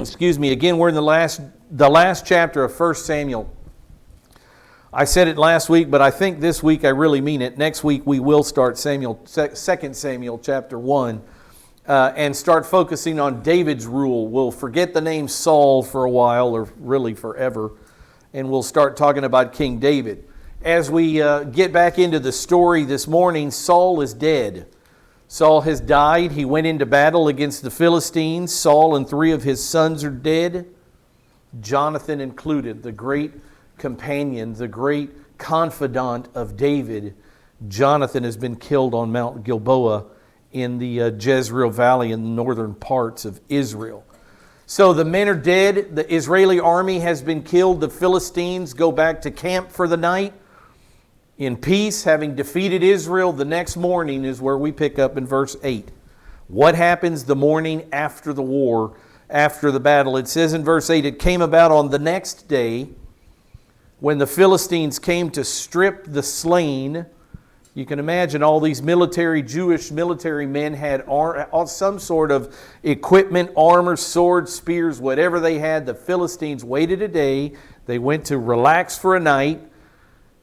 excuse me, again, we're in the last chapter of 1 Samuel. I said it last week, but I think this week I really mean it. Next week we will start 2 Samuel chapter 1 and start focusing on David's rule. We'll forget the name Saul for a while, or really forever, and we'll start talking about King David. As we get back into the story this morning, Saul is dead. Saul has died. He went into battle against the Philistines. Saul and 3 of his sons are dead, Jonathan included, the great companion, the great confidant of David. Jonathan has been killed on Mount Gilboa in the Jezreel Valley in the northern parts of Israel. So the men are dead. The Israeli army has been killed. The Philistines go back to camp for the night in peace, having defeated Israel. The next morning is where we pick up in verse 8. What happens the morning after the war, after the battle? It says in verse 8, it came about on the next day when the Philistines came to strip the slain. You can imagine all these Jewish military men had some sort of equipment, armor, swords, spears, whatever they had. The Philistines waited a day. They went to relax for a night,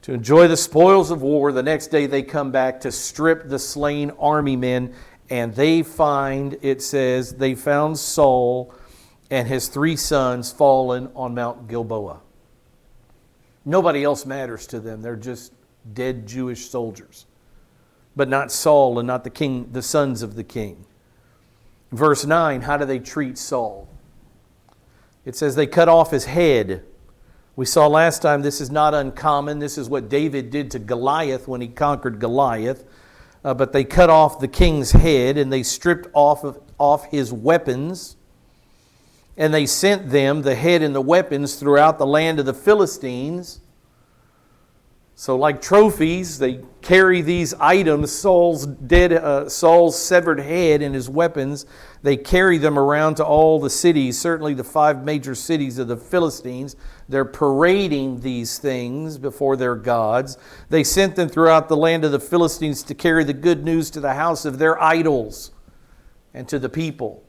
to enjoy the spoils of war. The next day they come back to strip the slain army men, and they find, it says, they found Saul and his 3 sons fallen on Mount Gilboa. Nobody else matters to them. They're just dead Jewish soldiers. But not Saul and not the king, the sons of the king. Verse 9, how do they treat Saul? It says they cut off his head. We saw last time this is not uncommon. This is what David did to Goliath when he conquered Goliath. But they cut off the king's head and they stripped off his weapons. And they sent them, the head and the weapons, throughout the land of the Philistines. So like trophies, they carry these items, Saul's severed head and his weapons. They carry them around to all the cities, certainly the 5 major cities of the Philistines. They're parading these things before their gods. They sent them throughout the land of the Philistines to carry the good news to the house of their idols and to the people.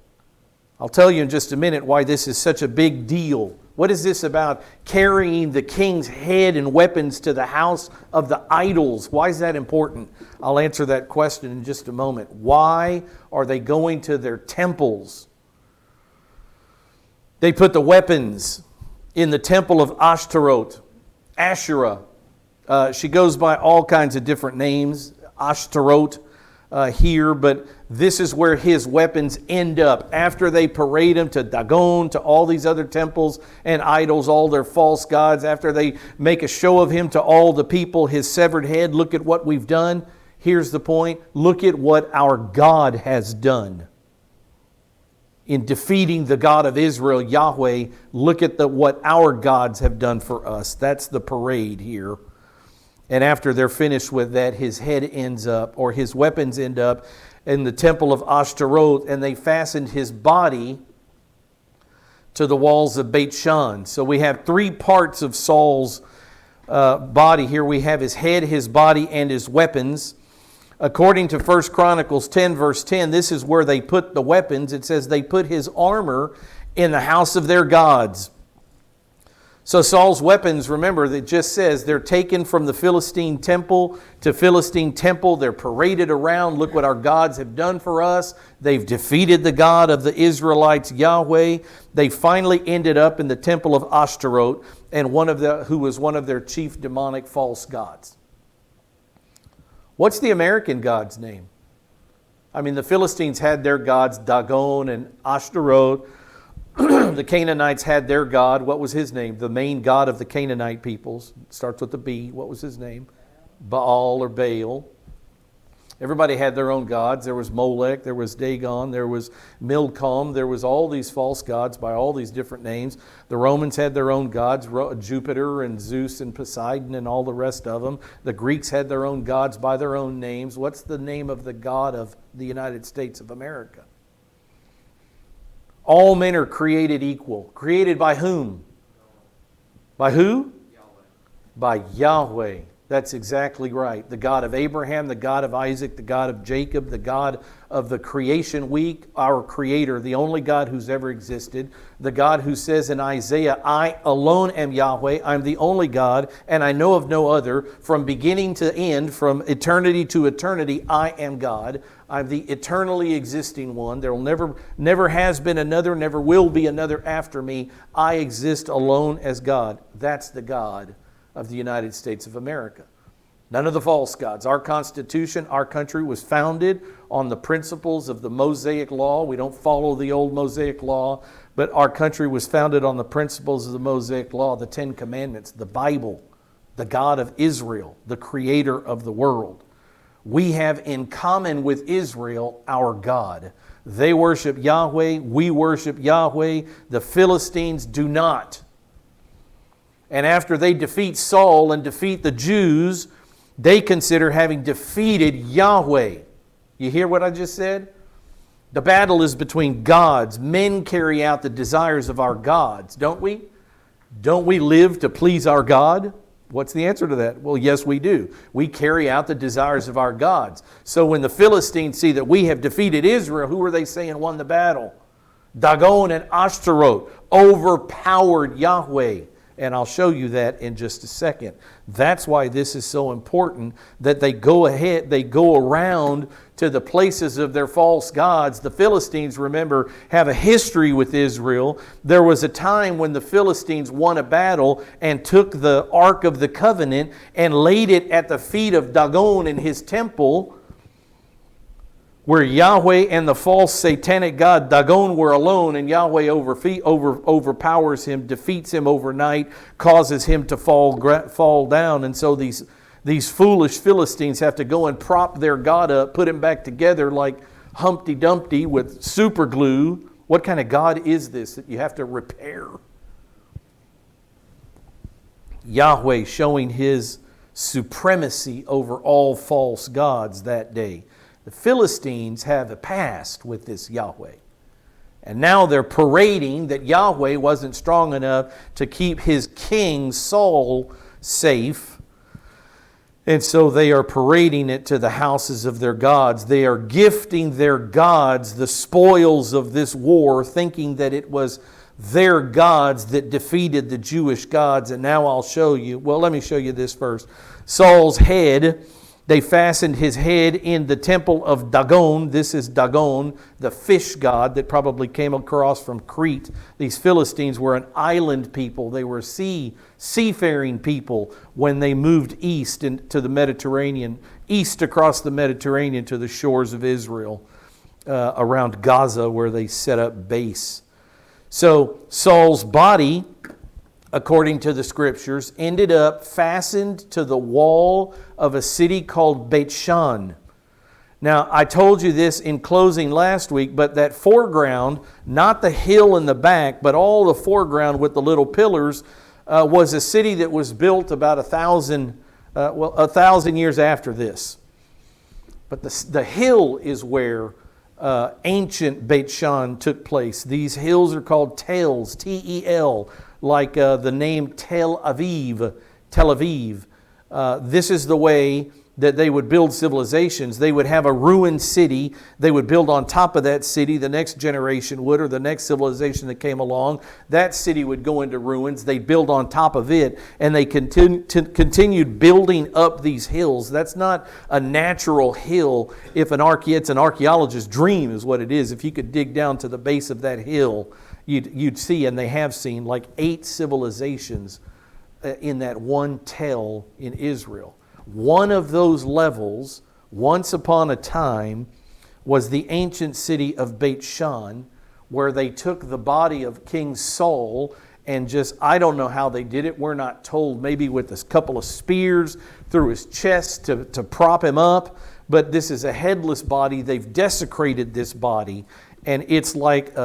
I'll tell you in just a minute why this is such a big deal. What is this about carrying the king's head and weapons to the house of the idols? Why is that important? I'll answer that question in just a moment. Why are they going to their temples? They put the weapons in the temple of Ashtaroth, Asherah. She goes by all kinds of different names, Ashtaroth here, but this is where his weapons end up. After they parade him to Dagon, to all these other temples and idols, all their false gods, after they make a show of him to all the people, his severed head, look at what we've done. Here's the point. Look at what our God has done. In defeating the God of Israel, Yahweh, look at what our gods have done for us. That's the parade here. And after they're finished with that, his head ends up, or his weapons end up, in the temple of Ashtaroth, and they fastened his body to the walls of Beit Shan. So we have 3 parts of Saul's body here. We have his head, his body, and his weapons. According to 1 Chronicles 10, verse 10, this is where they put the weapons. It says they put his armor in the house of their gods. So Saul's weapons, remember, it just says they're taken from the Philistine temple to Philistine temple. They're paraded around. Look what our gods have done for us. They've defeated the God of the Israelites, Yahweh. They finally ended up in the temple of Ashtaroth, and who was one of their chief demonic false gods. What's the American God's name? I mean, the Philistines had their gods, Dagon and Ashtaroth. The Canaanites had their god. What was his name? The main god of the Canaanite peoples. Starts with a B. What was his name? Baal or Baal. Everybody had their own gods. There was Molech, there was Dagon, there was Milcom, there was all these false gods by all these different names. The Romans had their own gods, Jupiter and Zeus and Poseidon and all the rest of them. The Greeks had their own gods by their own names. What's the name of the God of the United States of America? All men are created equal. Created by whom? By who? Yahweh. By Yahweh. That's exactly right. The God of Abraham, the God of Isaac, the God of Jacob, the God of the creation week, our Creator, the only God who's ever existed, the God who says in Isaiah, I alone am Yahweh, I'm the only God, and I know of no other. From beginning to end, from eternity to eternity, I am God. I'm the eternally existing one. There will never has been another, never will be another after me. I exist alone as God. That's the God of the United States of America. None of the false gods. Our Constitution, our country was founded on the principles of the Mosaic Law. We don't follow the old Mosaic Law, but our country was founded on the principles of the Mosaic Law, the Ten Commandments, the Bible, the God of Israel, the Creator of the world. We have in common with Israel our God. They worship Yahweh, we worship Yahweh. The Philistines do not. And after they defeat Saul and defeat the Jews, they consider having defeated Yahweh. You hear what I just said? The battle is between gods. Men carry out the desires of our gods, don't we? Don't we live to please our God? What's the answer to that? Well, yes, we do. We carry out the desires of our gods. So when the Philistines see that we have defeated Israel, who are they saying won the battle? Dagon and Ashtaroth overpowered Yahweh. And I'll show you that in just a second. That's why this is so important, that they go around to the places of their false gods. The Philistines, remember, have a history with Israel. There was a time when the Philistines won a battle and took the Ark of the Covenant and laid it at the feet of Dagon in his temple, where Yahweh and the false satanic god Dagon were alone, and Yahweh overpowers him, defeats him overnight, causes him to fall down. And so these foolish Philistines have to go and prop their god up, put him back together like Humpty Dumpty with super glue. What kind of God is this that you have to repair? Yahweh showing His supremacy over all false gods that day. The Philistines have a past with this Yahweh. And now they're parading that Yahweh wasn't strong enough to keep his king Saul safe. And so they are parading it to the houses of their gods. They are gifting their gods the spoils of this war, thinking that it was their gods that defeated the Jewish gods. And now I'll show you. Well, let me show you this first. Saul's head. They fastened his head in the temple of Dagon. This is Dagon, the fish god that probably came across from Crete. These Philistines were an island people. They were seafaring people when they moved east into the Mediterranean, east across the Mediterranean to the shores of Israel, around Gaza, where they set up base. So Saul's body, according to the scriptures, ended up fastened to the wall of a city called Beit Shan. Now, I told you this in closing last week, but that foreground, not the hill in the back, but all the foreground with the little pillars, was a city that was built about 1,000 years after this. But the hill is where ancient Beit Shan took place. These hills are called Tels, T-E-L, like the name Tel Aviv. This is the way that they would build civilizations. They would have a ruined city. They would build on top of that city. The next generation would, or the next civilization that came along, that city would go into ruins. They'd build on top of it, and they continued building up these hills. That's not a natural hill. It's an archaeologist's dream is what it is. If you could dig down to the base of that hill, you'd see, and they have seen, like 8 civilizations in that one tel in Israel. One of those levels, once upon a time, was the ancient city of Beit Shan, where they took the body of King Saul and I don't know how they did it. We're not told, maybe with a couple of spears through his chest to prop him up. But this is a headless body. They've desecrated this body, and it's like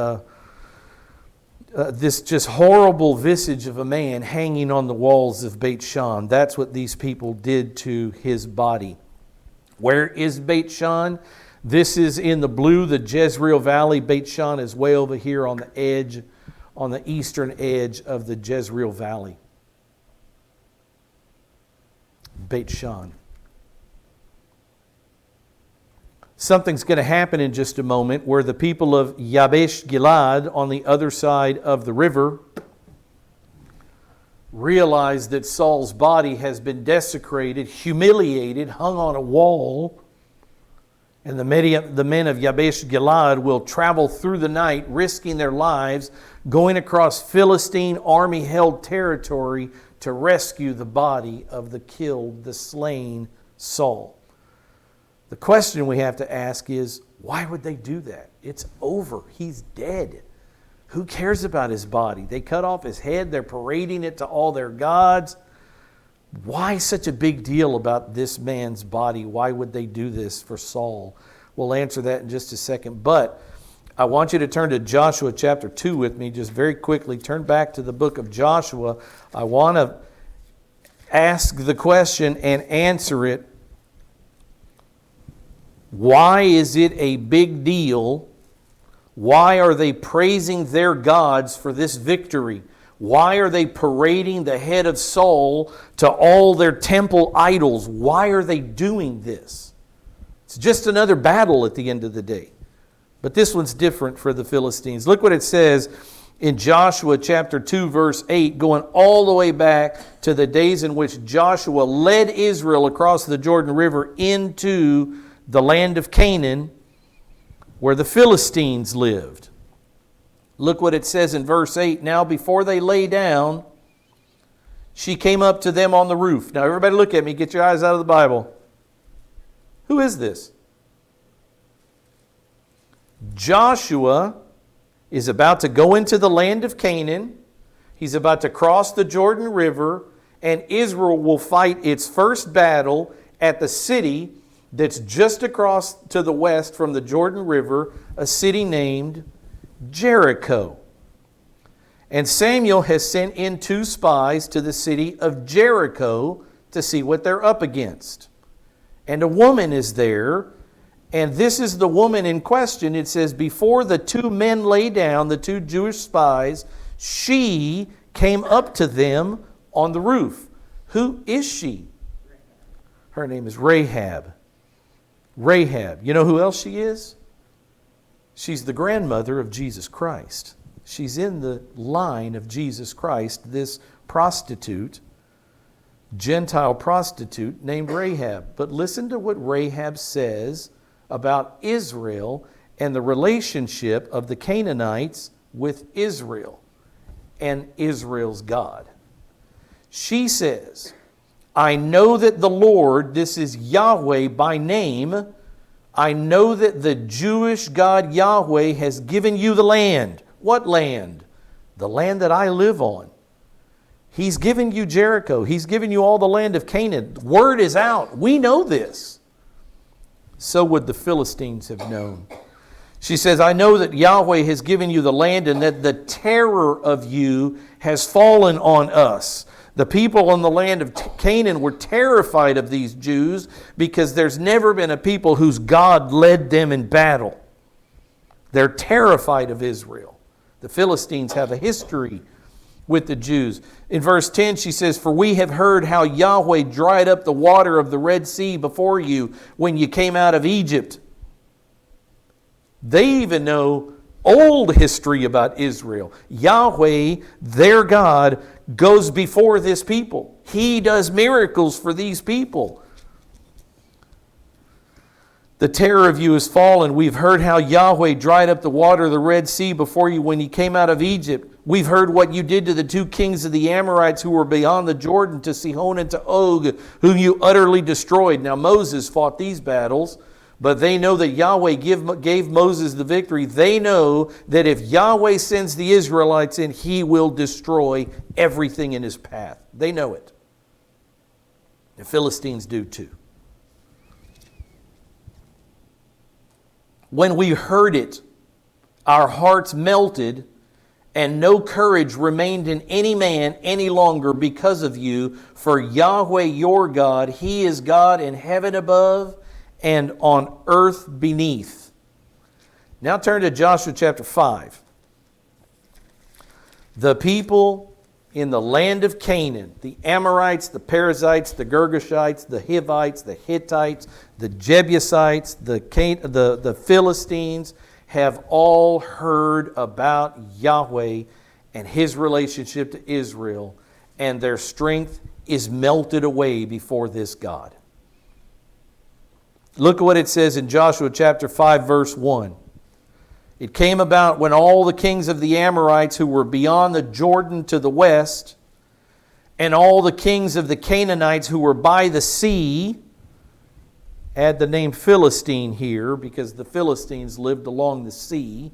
this just horrible visage of a man hanging on the walls of Beit Shan. That's what these people did to his body. Where is Beit Shan? This is in the blue, the Jezreel Valley. Beit Shan is way over here on the edge, on the eastern edge of the Jezreel Valley. Beit Shan. Something's going to happen in just a moment where the people of Yabesh Gilad on the other side of the river realize that Saul's body has been desecrated, humiliated, hung on a wall. And the men of Yabesh Gilad will travel through the night, risking their lives, going across Philistine army-held territory to rescue the body of the killed, the slain Saul. The question we have to ask is, why would they do that? It's over. He's dead. Who cares about his body? They cut off his head. They're parading it to all their gods. Why such a big deal about this man's body? Why would they do this for Saul? We'll answer that in just a second. But I want you to turn to Joshua chapter 2 with me just very quickly. Turn back to the book of Joshua. I want to ask the question and answer it. Why is it a big deal? Why are they praising their gods for this victory? Why are they parading the head of Saul to all their temple idols? Why are they doing this? It's just another battle at the end of the day. But this one's different for the Philistines. Look what it says in Joshua chapter 2, verse 8, going all the way back to the days in which Joshua led Israel across the Jordan River into the land of Canaan, where the Philistines lived. Look what it says in verse 8. Now before they lay down, she came up to them on the roof. Now everybody look at me. Get your eyes out of the Bible. Who is this? Joshua is about to go into the land of Canaan. He's about to cross the Jordan River, and Israel will fight its first battle at the city that's just across to the west from the Jordan River, a city named Jericho. And Samuel has sent in 2 spies to the city of Jericho to see what they're up against. And a woman is there, and this is the woman in question. It says, before the 2 men lay down, the 2 Jewish spies, she came up to them on the roof. Who is she? Her name is Rahab. Rahab. You know who else she is? She's the grandmother of Jesus Christ. She's in the line of Jesus Christ, this prostitute, Gentile prostitute named Rahab. But listen to what Rahab says about Israel and the relationship of the Canaanites with Israel and Israel's God. She says, I know that the Lord, this is Yahweh by name, I know that the Jewish God Yahweh has given you the land. What land? The land that I live on. He's given you Jericho. He's given you all the land of Canaan. Word is out. We know this. So would the Philistines have known. She says, I know that Yahweh has given you the land and that the terror of you has fallen on us. The people in the land of Canaan were terrified of these Jews because there's never been a people whose God led them in battle. They're terrified of Israel. The Philistines have a history with the Jews. In verse 10 she says, for we have heard how Yahweh dried up the water of the Red Sea before you when you came out of Egypt. They even know old history about Israel. Yahweh, their God, goes before this people. He does miracles for these people. The terror of you has fallen. We've heard how Yahweh dried up the water of the Red Sea before you when you came out of Egypt. We've heard what you did to the 2 kings of the Amorites who were beyond the Jordan, to Sihon and to Og, whom you utterly destroyed. Now Moses fought these battles, but they know that Yahweh gave Moses the victory. They know that if Yahweh sends the Israelites in, He will destroy everything in His path. They know it. The Philistines do too. When we heard it, our hearts melted, and no courage remained in any man any longer because of you. For Yahweh your God, He is God in heaven above and on earth beneath. Now turn to Joshua chapter 5. The people in the land of Canaan, the Amorites, the Perizzites, the Girgashites, the Hivites, the Hittites, the Jebusites, the Philistines have all heard about Yahweh and His relationship to Israel, and their strength is melted away before this God. Look at what it says in Joshua chapter 5, verse 1. It came about when all the kings of the Amorites who were beyond the Jordan to the west, and all the kings of the Canaanites who were by the sea, add the name Philistine here because the Philistines lived along the sea,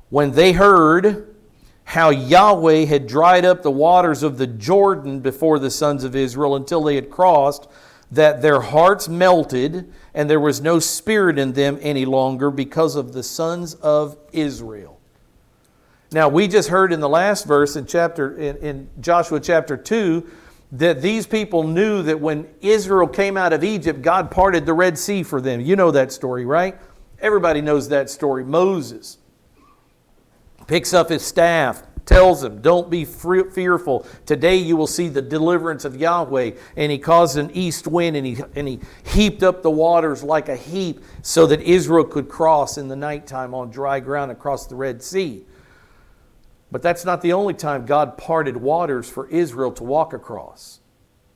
when they heard how Yahweh had dried up the waters of the Jordan before the sons of Israel until they had crossed, that their hearts melted, and there was no spirit in them any longer because of the sons of Israel. Now, we just heard in the last verse in Joshua chapter 2 that these people knew that when Israel came out of Egypt, God parted the Red Sea for them. You know that story, right? Everybody knows that story. Moses picks up his staff, tells them, don't be fearful. Today you will see the deliverance of Yahweh. And he caused an east wind, and he heaped up the waters like a heap so that Israel could cross in the nighttime on dry ground across the Red Sea. But that's not the only time God parted waters for Israel to walk across.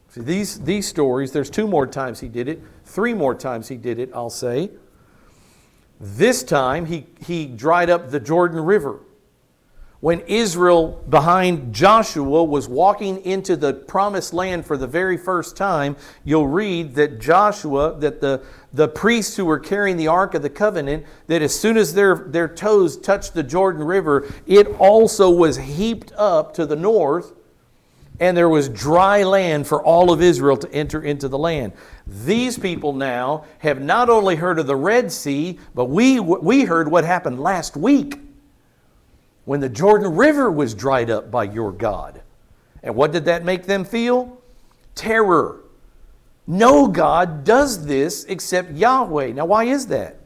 See, these stories, there's 2 more times He did it, 3 more times He did it, I'll say. This time he dried up the Jordan River. When Israel, behind Joshua, was walking into the promised land for the very first time, you'll read that the priests who were carrying the Ark of the Covenant, that as soon as their toes touched the Jordan River, it also was heaped up to the north, and there was dry land for all of Israel to enter into the land. These people now have not only heard of the Red Sea, but we heard what happened last week, when the Jordan River was dried up by your God. And what did that make them feel? Terror. No God does this except Yahweh. Now, why is that?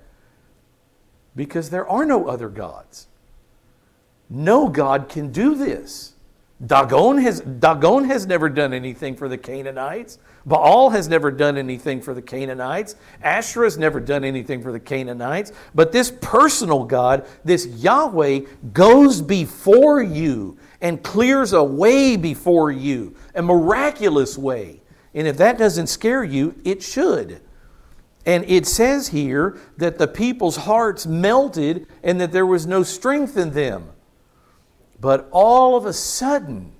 Because there are no other gods. No God can do this. Dagon has never done anything for the Canaanites. Baal has never done anything for the Canaanites. Asherah has never done anything for the Canaanites. But this personal God, this Yahweh, goes before you and clears a way before you, a miraculous way. And if that doesn't scare you, it should. And it says here that the people's hearts melted and that there was no strength in them. But all of a sudden,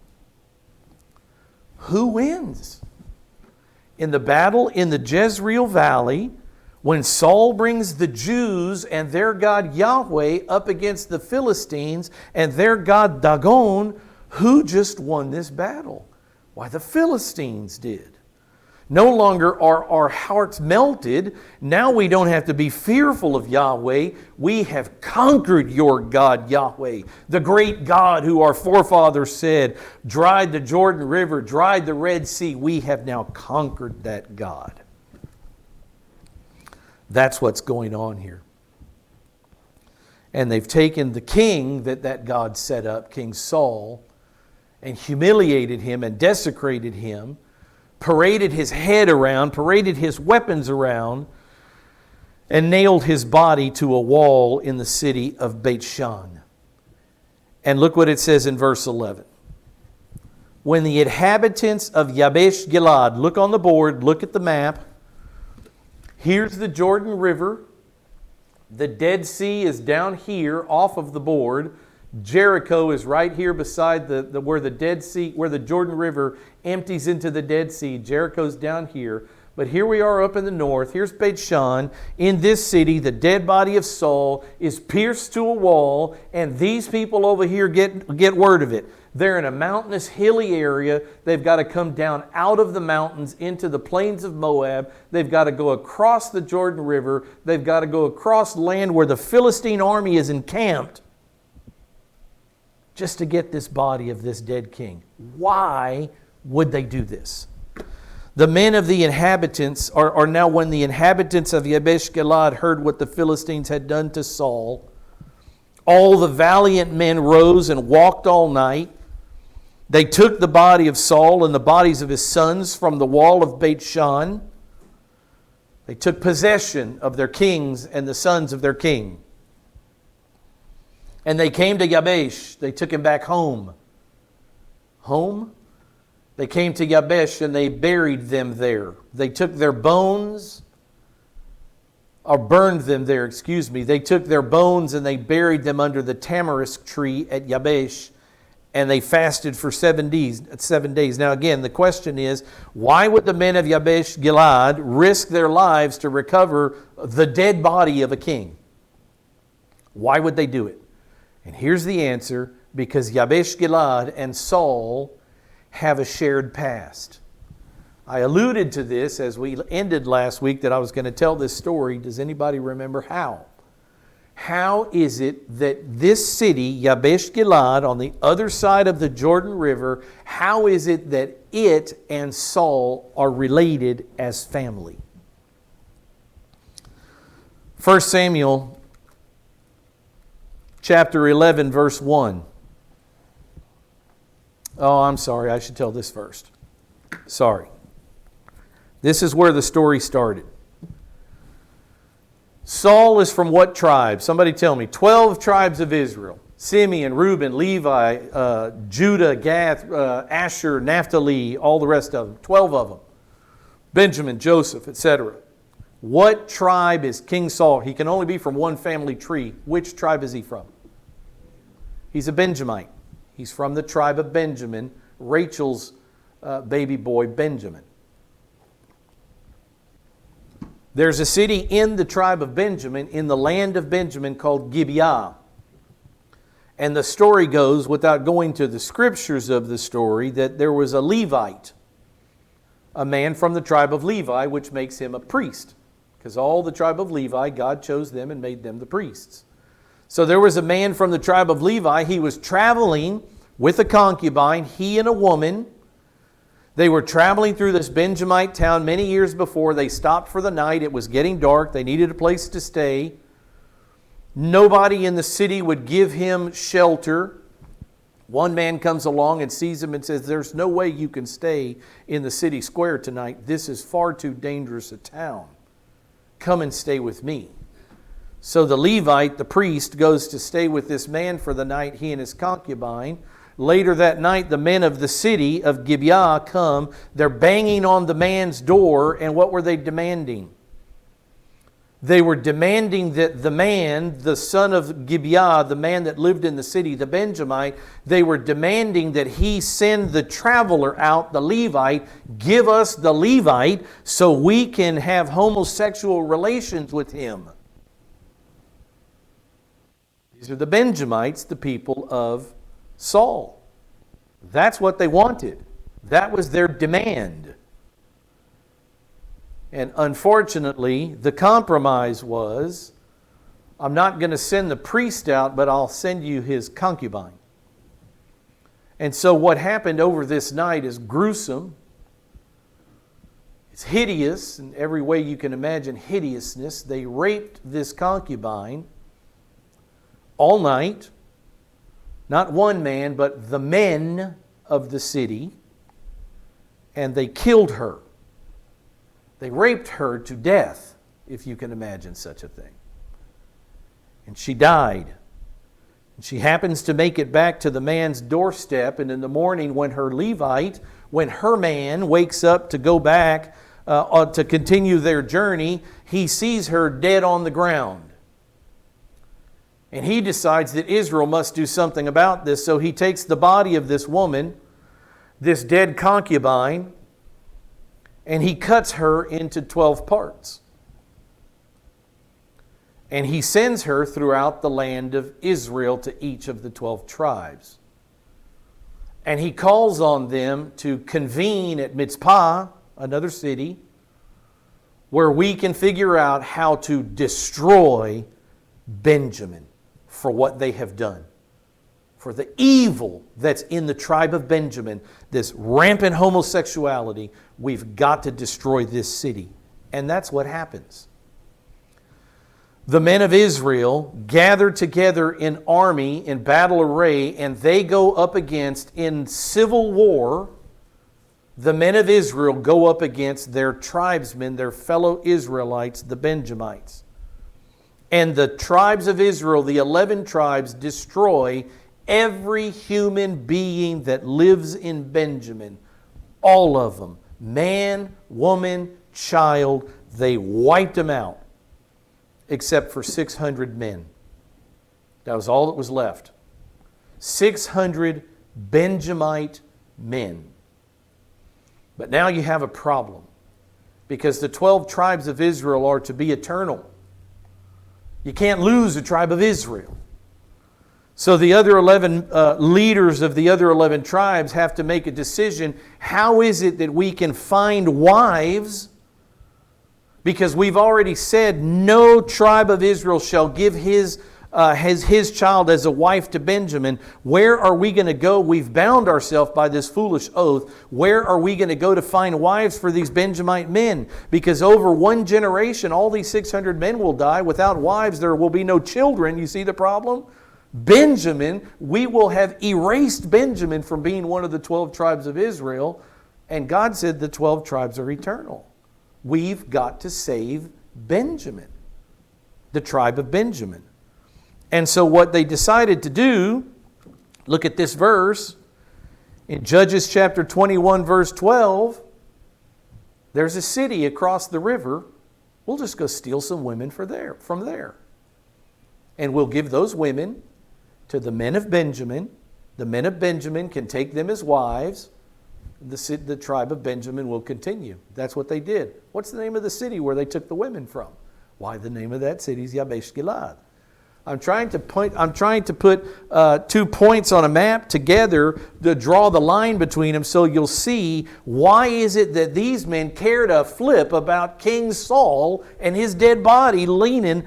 who wins? In the battle in the Jezreel Valley, when Saul brings the Jews and their God Yahweh up against the Philistines and their God Dagon, who just won this battle? Why, the Philistines did. No longer are our hearts melted. Now we don't have to be fearful of Yahweh. We have conquered your God, Yahweh, the great God who our forefathers said dried the Jordan River, dried the Red Sea. We have now conquered that God. That's what's going on here. And they've taken the king that God set up, King Saul, and humiliated him and desecrated him, paraded his head around, paraded his weapons around, and nailed his body to a wall in the city of Beit Shan. And look what it says in verse 11. When the inhabitants of Yabesh Gilad, look on the board, look at the map. Here's the Jordan River. The Dead Sea is down here off of the board. Jericho is right here beside where the Dead Sea, where the Jordan River empties into the Dead Sea. Jericho's down here. But here we are up in the north. Here's Beit Shan. In this city, the dead body of Saul is pierced to a wall, and these people over here get word of it. They're in a mountainous, hilly area. They've got to come down out of the mountains into the plains of Moab. They've got to go across the Jordan River. They've got to go across land where the Philistine army is encamped, just to get this body of this dead king. Why would they do this? The men of the inhabitants are now, when the inhabitants of Yabesh Gilad heard what the Philistines had done to Saul, all the valiant men rose and walked all night. They took the body of Saul and the bodies of his sons from the wall of Beit Shan. They took possession of their kings and the sons of their king. And they came to Yabesh. They took him back home. Home? They came to Yabesh and they buried them there. They took their bones, or burned them there, excuse me. They took their bones and they buried them under the tamarisk tree at Yabesh. And they fasted for 7 days. Now again, the question is, why would the men of Yabesh Gilad risk their lives to recover the dead body of a king? Why would they do it? And here's the answer: because Yabesh Gilad and Saul have a shared past. I alluded to this as we ended last week, that I was going to tell this story. Does anybody remember how? How is it that this city, Yabesh Gilad, on the other side of the Jordan River, how is it that it and Saul are related as family? 1 Samuel chapter 11, verse 1. Oh, I'm sorry. I should tell this first. Sorry. This is where the story started. Saul is from what tribe? Somebody tell me. 12 tribes of Israel. Simeon, Reuben, Levi, Judah, Gath, Asher, Naphtali, all the rest of them. 12 of them. Benjamin, Joseph, etc. What tribe is King Saul? He can only be from one family tree. Which tribe is he from? He's a Benjamite. He's from the tribe of Benjamin, Rachel's baby boy, Benjamin. There's a city in the tribe of Benjamin, in the land of Benjamin, called Gibeah. And the story goes, without going to the scriptures of the story, that there was a Levite, a man from the tribe of Levi, which makes him a priest. Because all the tribe of Levi, God chose them and made them the priests. So there was a man from the tribe of Levi. He was traveling with a concubine, he and a woman. They were traveling through this Benjamite town many years before. They stopped for the night. It was getting dark. They needed a place to stay. Nobody in the city would give him shelter. One man comes along and sees him and says, "There's no way you can stay in the city square tonight. This is far too dangerous a town. Come and stay with me." So the Levite, the priest, goes to stay with this man for the night, he and his concubine. Later that night, the men of the city of Gibeah come. They're banging on the man's door, and what were they demanding? They were demanding that the man, the son of Gibeah, the man that lived in the city, the Benjamite, they were demanding that he send the traveler out, the Levite, give us the Levite so we can have homosexual relations with him. These are the Benjamites, the people of Saul. That's what they wanted. That was their demand. And unfortunately, the compromise was, I'm not going to send the priest out, but I'll send you his concubine. And so what happened over this night is gruesome. It's hideous in every way you can imagine hideousness. They raped this concubine all night. Not one man, but the men of the city. And they killed her. They raped her to death, if you can imagine such a thing. And she died. And she happens to make it back to the man's doorstep. And in the morning, when her Levite, when her man wakes up to go back to continue their journey, he sees her dead on the ground. And he decides that Israel must do something about this. So he takes the body of this woman, this dead concubine, and he cuts her into 12 parts. And he sends her throughout the land of Israel to each of the 12 tribes. And he calls on them to convene at Mitzpah, another city, where we can figure out how to destroy Benjamin for what they have done. For the evil that's in the tribe of Benjamin, this rampant homosexuality, we've got to destroy this city. And that's what happens. the men of Israel gather together in army, in battle array, and they go up against, in civil war, the men of Israel go up against their tribesmen, their fellow Israelites, the Benjamites. And the tribes of Israel, the 11 tribes, destroy every human being that lives in Benjamin. All of them. Man, woman, child. They wiped them out. Except for 600 men. That was all that was left. 600 Benjamite men. But now you have a problem. Because the 12 tribes of Israel are to be eternal. You can't lose a tribe of Israel. So the other 11 leaders of the other 11 tribes have to make a decision. How is it that we can find wives? Because we've already said no tribe of Israel shall give his child as a wife to Benjamin. Where are we going to go? We've bound ourselves by this foolish oath. Where are we going to go to find wives for these Benjamite men? Because over one generation, all these 600 men will die. Without wives, there will be no children. You see the problem? Benjamin, we will have erased Benjamin from being one of the 12 tribes of Israel. And God said the 12 tribes are eternal. We've got to save Benjamin, the tribe of Benjamin. And so what they decided to do, look at this verse, in Judges chapter 21, verse 12, there's a city across the river. We'll just go steal some women from there. And we'll give those women to the men of Benjamin. The men of Benjamin can take them as wives. The tribe of Benjamin will continue. That's what they did. What's the name of the city where they took the women from? Why, the name of that city is Yabesh Gilad. I'm trying to put 2 points on a map together to draw the line between them so you'll see why is it that these men cared a flip about King Saul and his dead body leaning,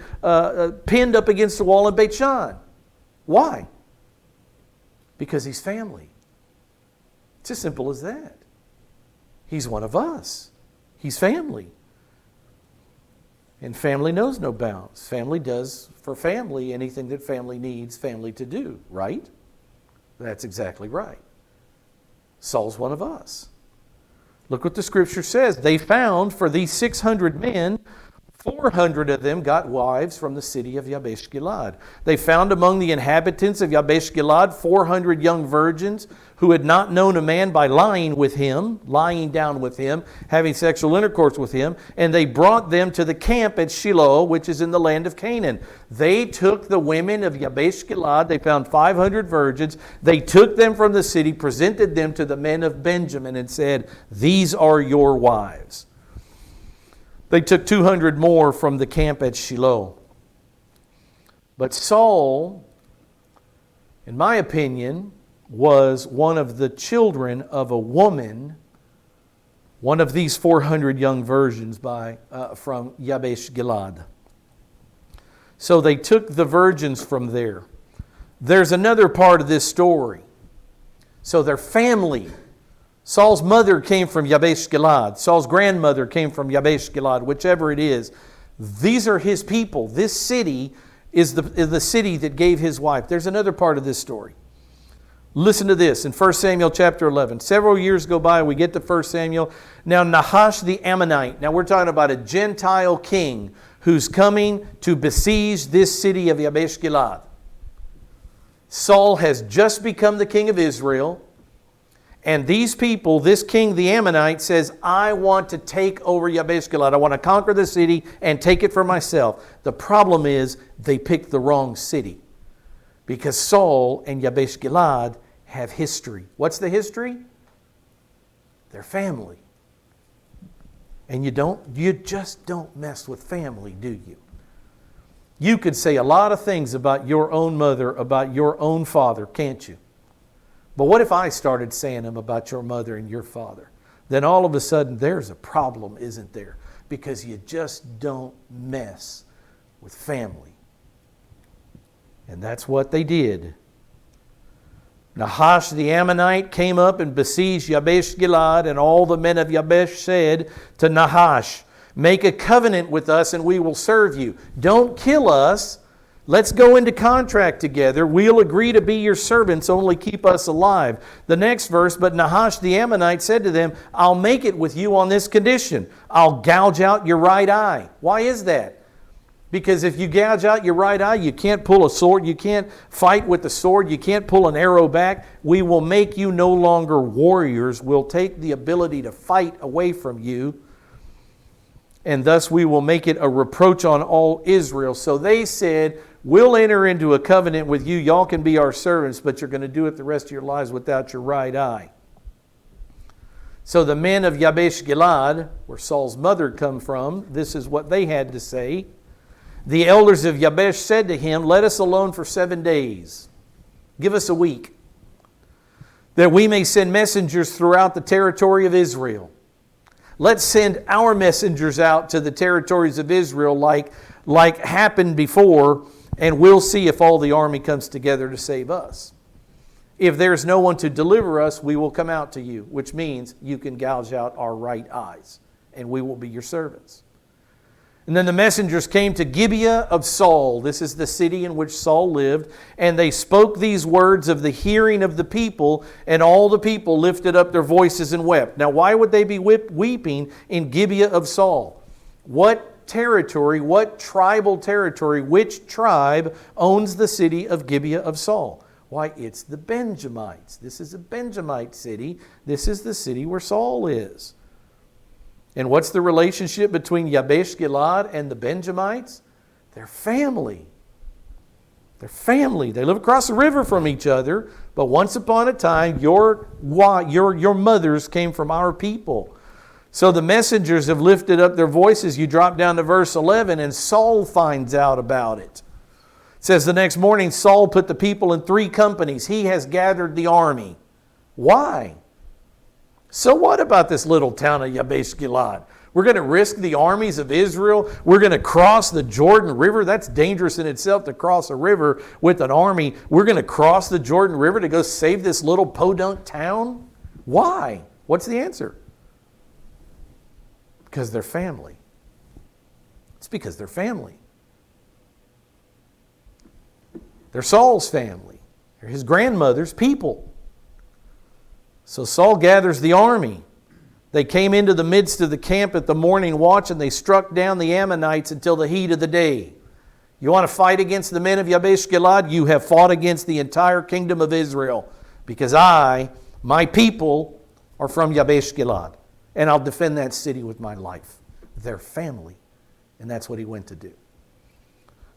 pinned up against the wall in Beit Shan. Why? Because he's family. It's as simple as that. He's one of us. He's family. And family knows no bounds. Family does for family anything that family needs family to do, right? That's exactly right. Saul's one of us. Look what the scripture says. They found for these 600 men, 400 of them got wives from the city of Yabesh Gilad. They found among the inhabitants of Yabesh Gilad 400 young virgins who had not known a man by lying down with him, having sexual intercourse with him, and they brought them to the camp at Shiloh, which is in the land of Canaan. They took the women of Yabesh Gilad, they found 500 virgins, they took them from the city, presented them to the men of Benjamin and said, "These are your wives." They took 200 more from the camp at Shiloh. But Saul, in my opinion, was one of the children of a woman, one of these 400 young virgins from Yabesh Gilad. So they took the virgins from there. There's another part of this story. So their family, Saul's mother came from Yabesh Gilad. Saul's grandmother came from Yabesh Gilad, whichever it is. These are his people. This city is the city that gave his wife. There's another part of this story. Listen to this in 1 Samuel chapter 11. Several years go by, we get to 1 Samuel. Now Nahash the Ammonite. Now we're talking about a Gentile king who's coming to besiege this city of Yabesh Gilad. Saul has just become the king of Israel. And these people, this king, the Ammonite, says, I want to take over Yabesh Gilad. I want to conquer the city and take it for myself. The problem is they picked the wrong city. Because Saul and Yabesh Gilad have history. What's the history? They're family. And you just don't mess with family, do you? You could say a lot of things about your own mother, about your own father, can't you? But what if I started saying them about your mother and your father? Then all of a sudden there's a problem, isn't there? Because you just don't mess with family. And that's what they did. Nahash the Ammonite came up and besieged Yabesh Gilad, and all the men of Yabesh said to Nahash, Make a covenant with us and we will serve you. Don't kill us. Let's go into contract together. We'll agree to be your servants, only keep us alive. The next verse, but Nahash the Ammonite said to them, I'll make it with you on this condition. I'll gouge out your right eye. Why is that? Because if you gouge out your right eye, you can't pull a sword. You can't fight with the sword. You can't pull an arrow back. We will make you no longer warriors. We'll take the ability to fight away from you. And thus we will make it a reproach on all Israel. So they said, we'll enter into a covenant with you. Y'all can be our servants, but you're going to do it the rest of your lives without your right eye. So the men of Yabesh Gilad, where Saul's mother come from, this is what they had to say. The elders of Yabesh said to him, let us alone for 7 days. Give us a week, that we may send messengers throughout the territory of Israel. Let's send our messengers out to the territories of Israel like happened before, and we'll see if all the army comes together to save us. If there's no one to deliver us, we will come out to you, which means you can gouge out our right eyes, and we will be your servants. And then the messengers came to Gibeah of Saul. This is the city in which Saul lived. And they spoke these words of the hearing of the people, and all the people lifted up their voices and wept. Now, why would they be weeping in Gibeah of Saul? What territory, what tribal territory, which tribe owns the city of Gibeah of Saul? Why, it's the Benjamites. This is a Benjamite city. This is the city where Saul is. And what's the relationship between Yabesh Gilad and the Benjamites? They're family. They're family. They live across the river from each other, but once upon a time, your mothers came from our people. So the messengers have lifted up their voices. You drop down to verse 11, and Saul finds out about it. It says, the next morning, Saul put the people in 3 companies. He has gathered the army. Why? So what about this little town of Yabesh Gilad? We're going to risk the armies of Israel. We're going to cross the Jordan River. That's dangerous in itself to cross a river with an army. We're going to cross the Jordan River to go save this little podunk town? Why? What's the answer? Because they're family. It's because they're family. They're Saul's family. They're his grandmother's people. So Saul gathers the army. They came into the midst of the camp at the morning watch, and they struck down the Ammonites until the heat of the day. You want to fight against the men of Yabesh Gilad? You have fought against the entire kingdom of Israel, because my people are from Yabesh Gilad, and I'll defend that city with my life. They're family, and that's what he went to do.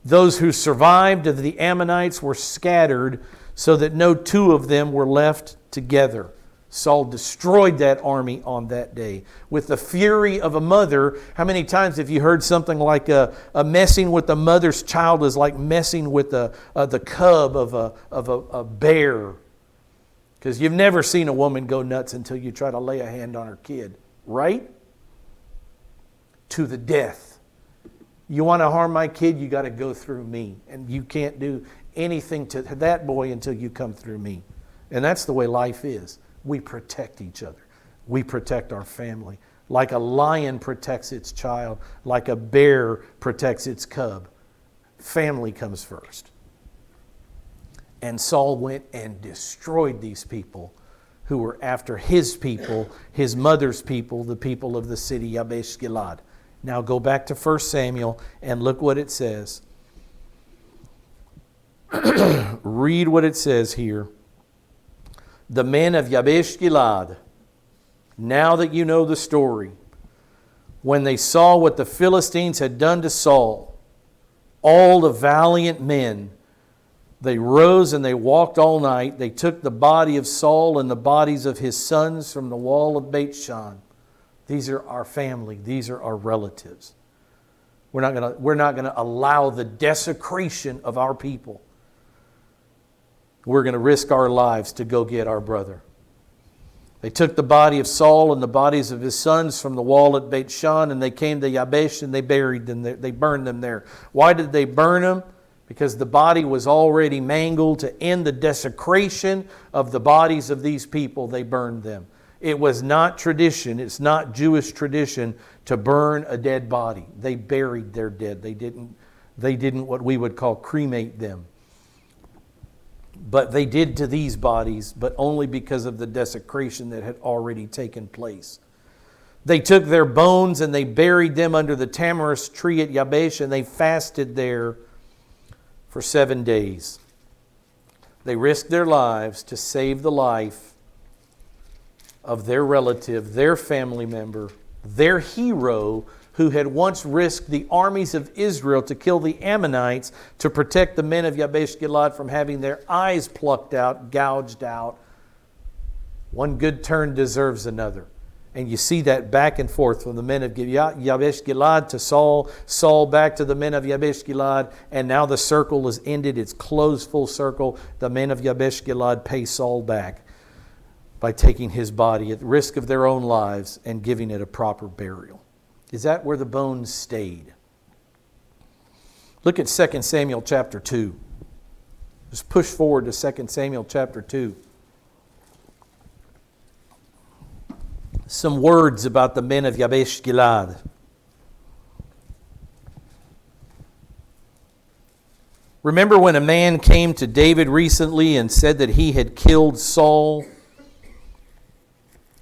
Those who survived of the Ammonites were scattered so that no 2 of them were left together. Saul destroyed that army on that day. With the fury of a mother, how many times have you heard something like a messing with the mother's child is like messing with the cub of a bear? Because you've never seen a woman go nuts until you try to lay a hand on her kid, right? To the death. You want to harm my kid, you got to go through me. And you can't do anything to that boy until you come through me. And that's the way life is. We protect each other. We protect our family. Like a lion protects its child, like a bear protects its cub. Family comes first. And Saul went and destroyed these people who were after his people, his mother's people, the people of the city Yabesh Gilad. Now go back to 1 Samuel and look what it says. Read what it says here. The men of Yabesh Gilad, now that you know the story, when they saw what the Philistines had done to Saul, all the valiant men, they rose and they walked all night. They took the body of Saul and the bodies of his sons from the wall of Beth-shan. These are our family. These are our relatives. We're not going to allow the desecration of our people. We're going to risk our lives to go get our brother. They took the body of Saul and the bodies of his sons from the wall at Beth-shan, and they came to Yabesh and they buried them there. They burned them there. Why did they burn them? Because the body was already mangled. To end the desecration of the bodies of these people, they burned them. It was not tradition, it's not Jewish tradition to burn a dead body. They buried their dead. They didn't what we would call cremate them. But they did to these bodies, but only because of the desecration that had already taken place. They took their bones and they buried them under the tamarisk tree at Yabesh, and they fasted there for 7 days. They risked their lives to save the life of their relative, their family member, their hero, who had once risked the armies of Israel to kill the Ammonites to protect the men of Yabesh Gilad from having their eyes plucked out, gouged out. One good turn deserves another. And you see that back and forth from the men of Yabesh Gilad to Saul, Saul back to the men of Yabesh Gilad, and now the circle is ended. It's closed full circle. The men of Yabesh Gilad pay Saul back by taking his body at the risk of their own lives and giving it a proper burial. Is that where the bones stayed? Look at 2 Samuel chapter 2. Just push forward to 2 Samuel chapter 2. Some words about the men of Yabesh Gilad. Remember when a man came to David recently and said that he had killed Saul?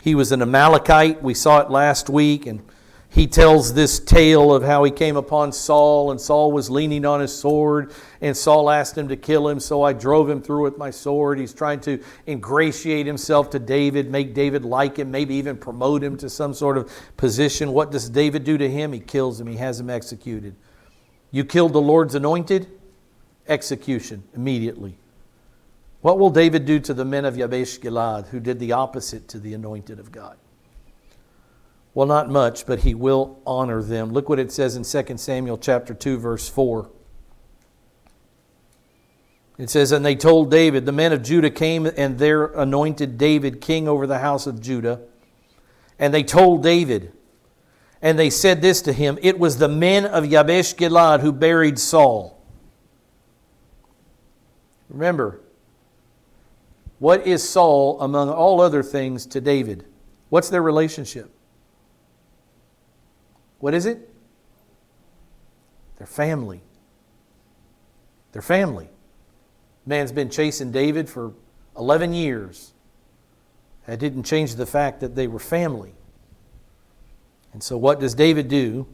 He was an Amalekite. We saw it last week, and he tells this tale of how he came upon Saul, and Saul was leaning on his sword, and Saul asked him to kill him, so I drove him through with my sword. He's trying to ingratiate himself to David, make David like him, maybe even promote him to some sort of position. What does David do to him? He kills him. He has him executed. You killed the Lord's anointed? Execution immediately. What will David do to the men of Yabesh Gilad who did the opposite to the anointed of God? Well, not much, but he will honor them. Look what it says in 2 Samuel chapter 2, verse 4. It says, and they told David, the men of Judah came and there anointed David king over the house of Judah. And they told David, and they said this to him, it was the men of Yabesh Gilad who buried Saul. Remember, what is Saul among all other things to David? What's their relationship? What is it? They're family. They're family. Man's been chasing David for 11 years. That didn't change the fact that they were family. And so what does David do?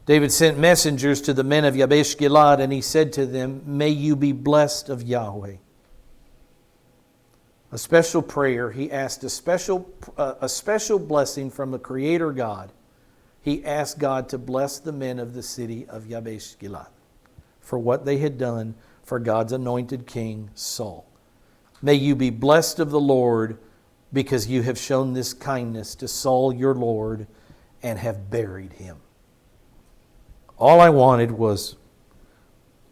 David sent messengers to the men of Yabesh Gilad, and he said to them, may you be blessed of Yahweh. A special prayer. He asked a special blessing from the Creator God. He asked God to bless the men of the city of Yabesh Gilad for what they had done for God's anointed king, Saul. May you be blessed of the Lord because you have shown this kindness to Saul your Lord and have buried him. All I wanted was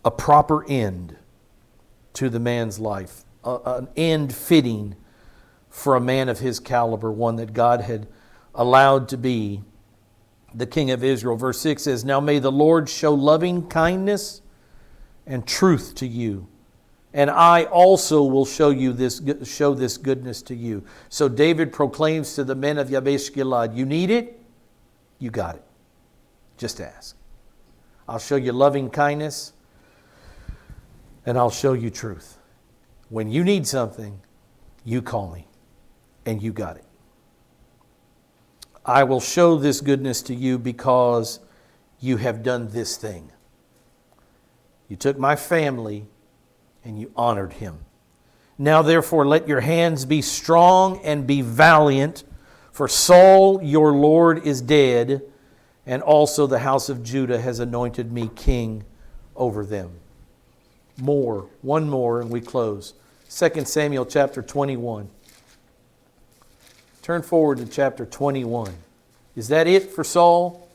a proper end to the man's life, an end fitting for a man of his caliber, one that God had allowed to be the king of Israel. Verse 6 says, now may the Lord show loving kindness and truth to you, and I also will show this goodness to you. So David proclaims to the men of Yabesh Gilad, you need it? You got it. Just ask. I'll show you loving kindness, and I'll show you truth. When you need something, you call me, and you got it. I will show this goodness to you because you have done this thing. You took my family and you honored him. Now therefore let your hands be strong and be valiant, for Saul your Lord is dead, and also the house of Judah has anointed me king over them. One more, and we close. 2 Samuel chapter 21. Turn forward to chapter 21. Is that it for Saul?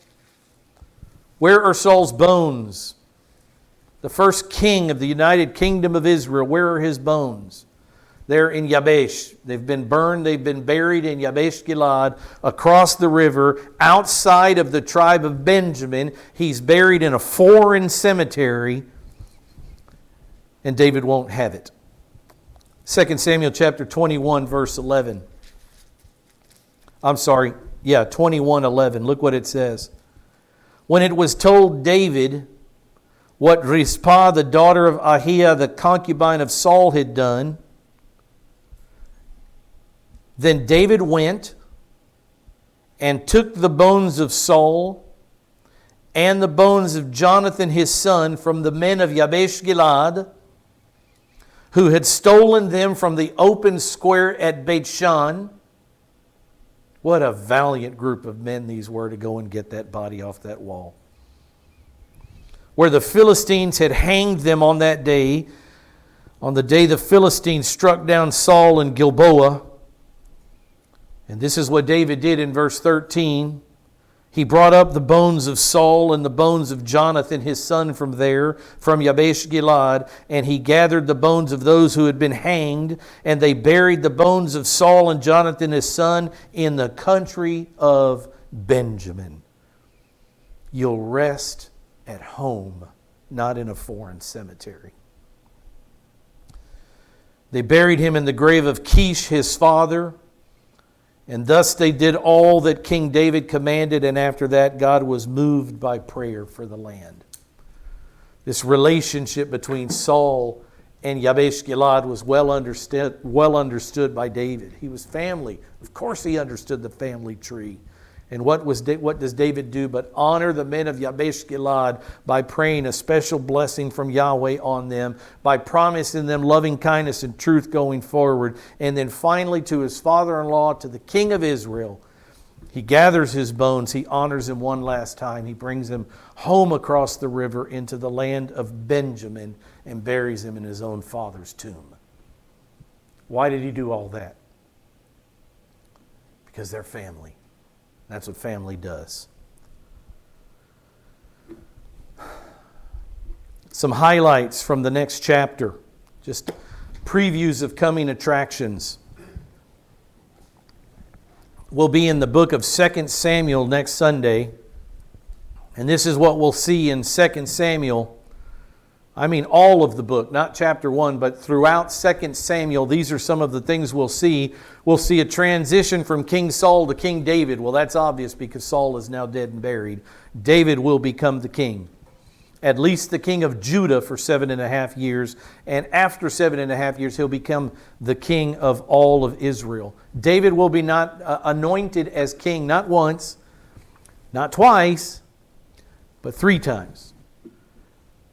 Where are Saul's bones? The first king of the United Kingdom of Israel, where are his bones? They're in Yabesh. They've been burned, they've been buried in Yabesh Gilad, across the river, outside of the tribe of Benjamin. He's buried in a foreign cemetery, and David won't have it. 2 Samuel chapter 21, verse 11. I'm sorry, 21:11. Look what it says. When it was told David what Rizpah, the daughter of Ahiah, the concubine of Saul, had done, then David went and took the bones of Saul and the bones of Jonathan his son from the men of Yabesh Gilead, who had stolen them from the open square at Beth-shan. What a valiant group of men these were to go and get that body off that wall. Where the Philistines had hanged them on that day, on the day the Philistines struck down Saul in Gilboa. And this is what David did in verse 13. He brought up the bones of Saul and the bones of Jonathan his son from there, from Yabesh Gilead, and he gathered the bones of those who had been hanged, and they buried the bones of Saul and Jonathan his son in the country of Benjamin. You'll rest at home, not in a foreign cemetery. They buried him in the grave of Kish his father. And thus they did all that King David commanded, and after that God was moved by prayer for the land. This relationship between Saul and Yabesh Gilead was well understood by David. He was family. Of course he understood the family tree. And what does David do but honor the men of Yabesh Gilead by praying a special blessing from Yahweh on them, by promising them loving kindness and truth going forward. And then finally to his father-in-law, to the king of Israel, he gathers his bones, he honors him one last time. He brings him home across the river into the land of Benjamin and buries him in his own father's tomb. Why did he do all that? Because they're family. That's what family does. Some highlights from the next chapter. Just previews of coming attractions. We'll be in the book of 2 Samuel next Sunday. And this is what we'll see in 2 Samuel. I mean all of the book, not chapter 1, but throughout 2 Samuel, these are some of the things we'll see. We'll see a transition from King Saul to King David. Well, that's obvious because Saul is now dead and buried. David will become the king. At least the king of Judah for 7.5 years. And after 7.5 years, he'll become the king of all of Israel. David will be not anointed as king, not once, not twice, but 3 times.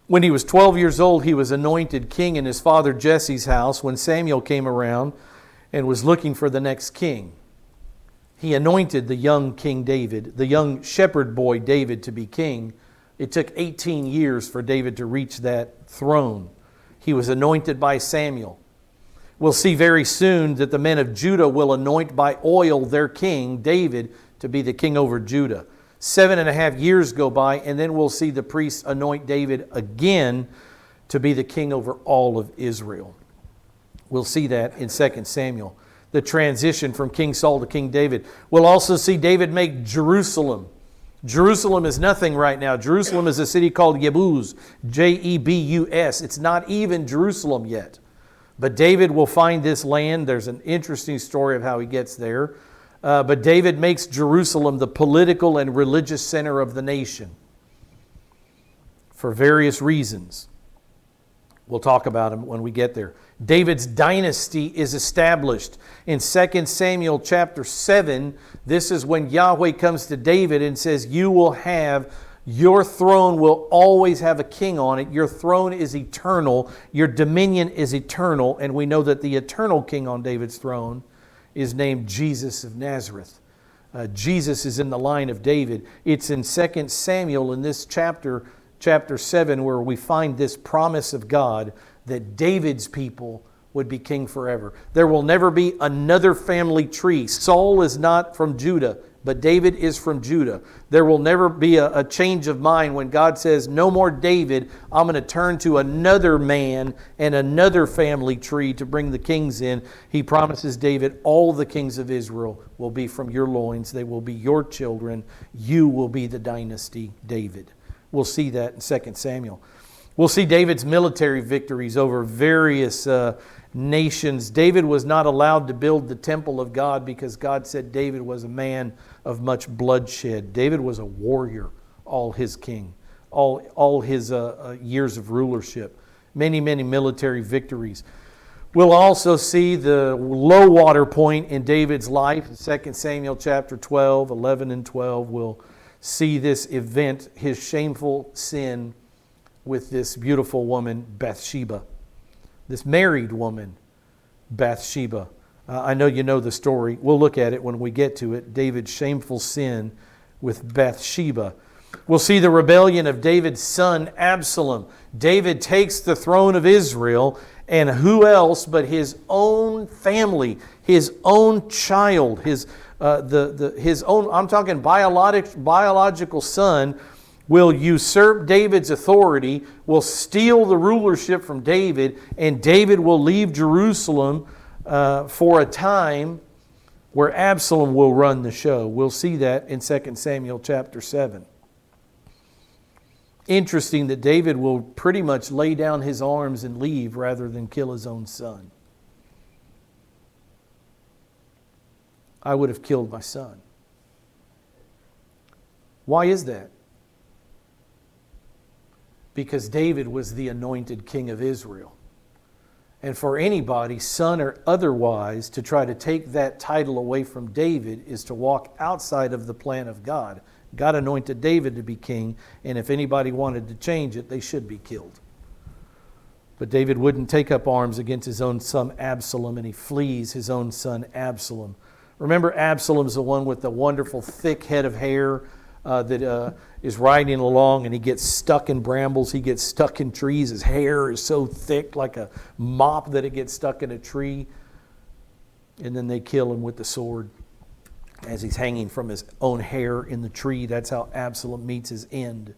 When he was 12 years old, he was anointed king in his father Jesse's house when Samuel came around and was looking for the next king. He anointed the young King David, the young shepherd boy David, to be king. It took 18 years for David to reach that throne. He was anointed by Samuel. We'll see very soon that the men of Judah will anoint by oil their king, David, to be the king over Judah. 7.5 years go by, and then we'll see the priests anoint David again to be the king over all of Israel. We'll see that in 2 Samuel, the transition from King Saul to King David. We'll also see David make Jerusalem. Jerusalem is nothing right now. Jerusalem is a city called Jebus, Jebus. It's not even Jerusalem yet. But David will find this land. There's an interesting story of how he gets there. But David makes Jerusalem the political and religious center of the nation for various reasons. We'll talk about them when we get there. David's dynasty is established. In 2 Samuel chapter 7, this is when Yahweh comes to David and says, your throne will always have a king on it. Your throne is eternal. Your dominion is eternal. And we know that the eternal king on David's throne is named Jesus of Nazareth. Jesus is in the line of David. It's in 2 Samuel in this chapter 7, where we find this promise of God that David's people would be king forever. There will never be another family tree. Saul is not from Judah, but David is from Judah. There will never be a change of mind when God says, no more David, I'm going to turn to another man and another family tree to bring the kings in. He promises David, all the kings of Israel will be from your loins. They will be your children. You will be the dynasty David. We'll see that in 2 Samuel. We'll see David's military victories over various nations. David was not allowed to build the temple of God because God said David was a man of much bloodshed. David was a warrior, all his years of rulership. Many, many military victories. We'll also see the low water point in David's life. In 2 Samuel chapter 12, 11 and 12, we'll see this event, his shameful sin with this beautiful woman, Bathsheba. This married woman, Bathsheba. I know you know the story. We'll look at it when we get to it. David's shameful sin with Bathsheba. We'll see the rebellion of David's son, Absalom. David takes the throne of Israel, and who else but his own family, his own child, his own, I'm talking biological son, will usurp David's authority, will steal the rulership from David, and David will leave Jerusalem for a time where Absalom will run the show. We'll see that in 2 Samuel chapter 7. Interesting that David will pretty much lay down his arms and leave rather than kill his own son. I would have killed my son. Why is that? Because David was the anointed king of Israel. And for anybody, son or otherwise, to try to take that title away from David is to walk outside of the plan of God. God anointed David to be king, and if anybody wanted to change it, they should be killed. But David wouldn't take up arms against his own son Absalom, and he flees his own son Absalom. Remember, Absalom's the one with the wonderful thick head of hair that is riding along, and he gets stuck in brambles, he gets stuck in trees. His hair is so thick like a mop that it gets stuck in a tree. And then they kill him with the sword as he's hanging from his own hair in the tree. That's how Absalom meets his end.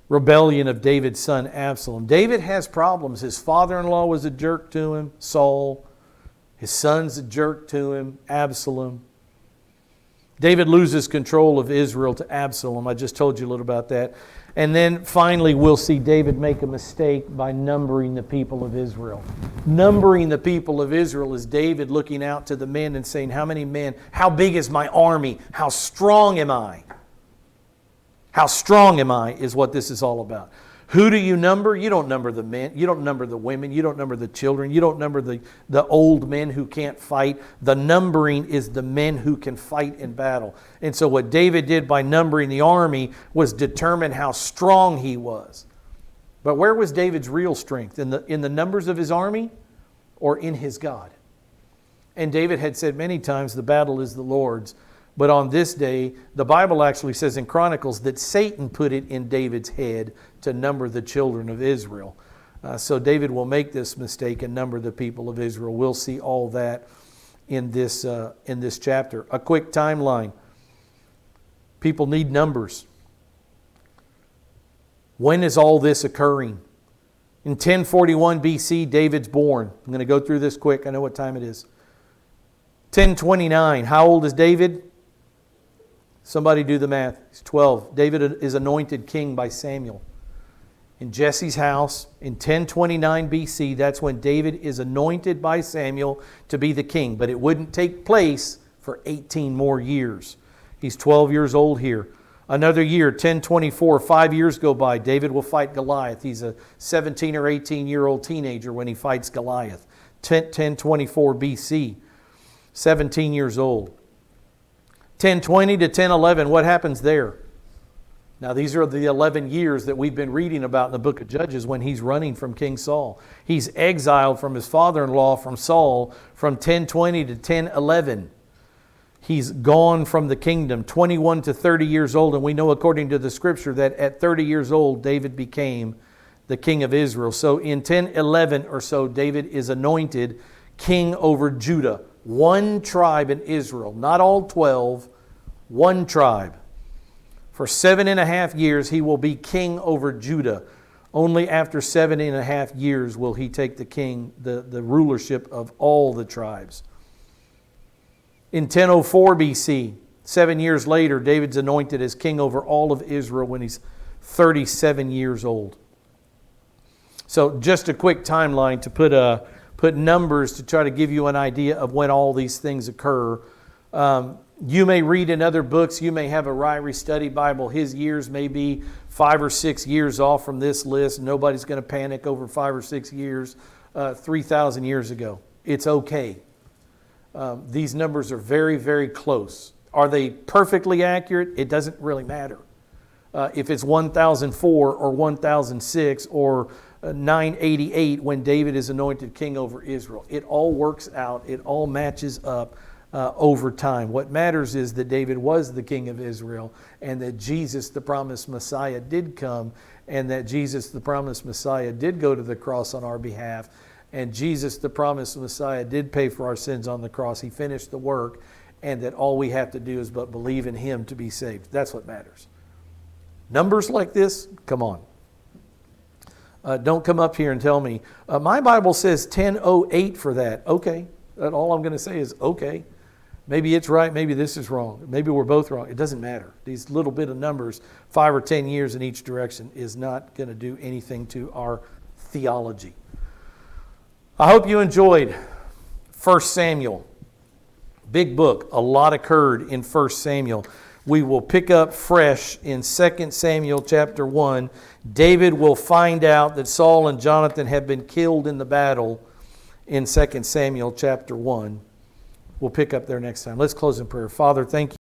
Rebellion of David's son Absalom. David has problems. His father-in-law was a jerk to him, Saul. His son's a jerk to him, Absalom. David loses control of Israel to Absalom. I just told you a little about that. And then finally we'll see David make a mistake by numbering the people of Israel. Numbering the people of Israel is David looking out to the men and saying, how many men? How big is my army? How strong am I? How strong am I is what this is all about. Who do you number? You don't number the men. You don't number the women. You don't number the children. You don't number the old men who can't fight. The numbering is the men who can fight in battle. And so what David did by numbering the army was determine how strong he was. But where was David's real strength? In the numbers of his army or in his God? And David had said many times, the battle is the Lord's. But on this day, the Bible actually says in Chronicles that Satan put it in David's head to number the children of Israel. So David will make this mistake and number the people of Israel. We'll see all that in this chapter. A quick timeline. People need numbers. When is all this occurring? In 1041 BC, David's born. I'm going to go through this quick. I know what time it is. 1029. How old is David? Somebody do the math. He's 12. David is anointed king by Samuel. In Jesse's house, in 1029 BC, that's when David is anointed by Samuel to be the king. But it wouldn't take place for 18 more years. He's 12 years old here. Another year, 1024, 5 years go by. David will fight Goliath. He's a 17 or 18-year-old teenager when he fights Goliath. 1024 BC, 17 years old. 1020 to 1011, what happens there? Now these are the 11 years that we've been reading about in the book of Judges when he's running from King Saul. He's exiled from his father-in-law, from Saul, from 1020 to 1011. He's gone from the kingdom, 21 to 30 years old, and we know according to the scripture that at 30 years old, David became the king of Israel. So in 1011 or so, David is anointed king over Judah. One tribe in Israel, not all 12, one tribe. For 7.5 years he will be king over Judah. Only after 7.5 years will he take the rulership of all the tribes. In 1004 BC, 7 years later, David's anointed as king over all of Israel when he's 37 years old. So just a quick timeline to put numbers to try to give you an idea of when all these things occur. You may read in other books, you may have a Ryrie Study Bible. His years may be 5 or 6 years off from this list. Nobody's going to panic over 5 or 6 years, 3,000 years ago. It's okay. These numbers are very, very close. Are they perfectly accurate? It doesn't really matter. If it's 1004 or 1006 or 988 when David is anointed king over Israel, it all works out. It all matches up over time. What matters is that David was the king of Israel, and that Jesus, the promised Messiah, did come, and that Jesus, the promised Messiah, did go to the cross on our behalf, and Jesus, the promised Messiah, did pay for our sins on the cross. He finished the work, and that all we have to do is but believe in Him to be saved. That's what matters. Numbers like this, come on. Don't come up here and tell me, my Bible says 1008 for that. Okay, all I'm going to say is okay. Maybe it's right, maybe this is wrong. Maybe we're both wrong. It doesn't matter. These little bit of numbers, 5 or 10 years in each direction, is not going to do anything to our theology. I hope you enjoyed 1 Samuel. Big book. A lot occurred in 1 Samuel. We will pick up fresh in 2 Samuel chapter 1. David will find out that Saul and Jonathan have been killed in the battle in 2 Samuel chapter 1. We'll pick up there next time. Let's close in prayer. Father, thank you.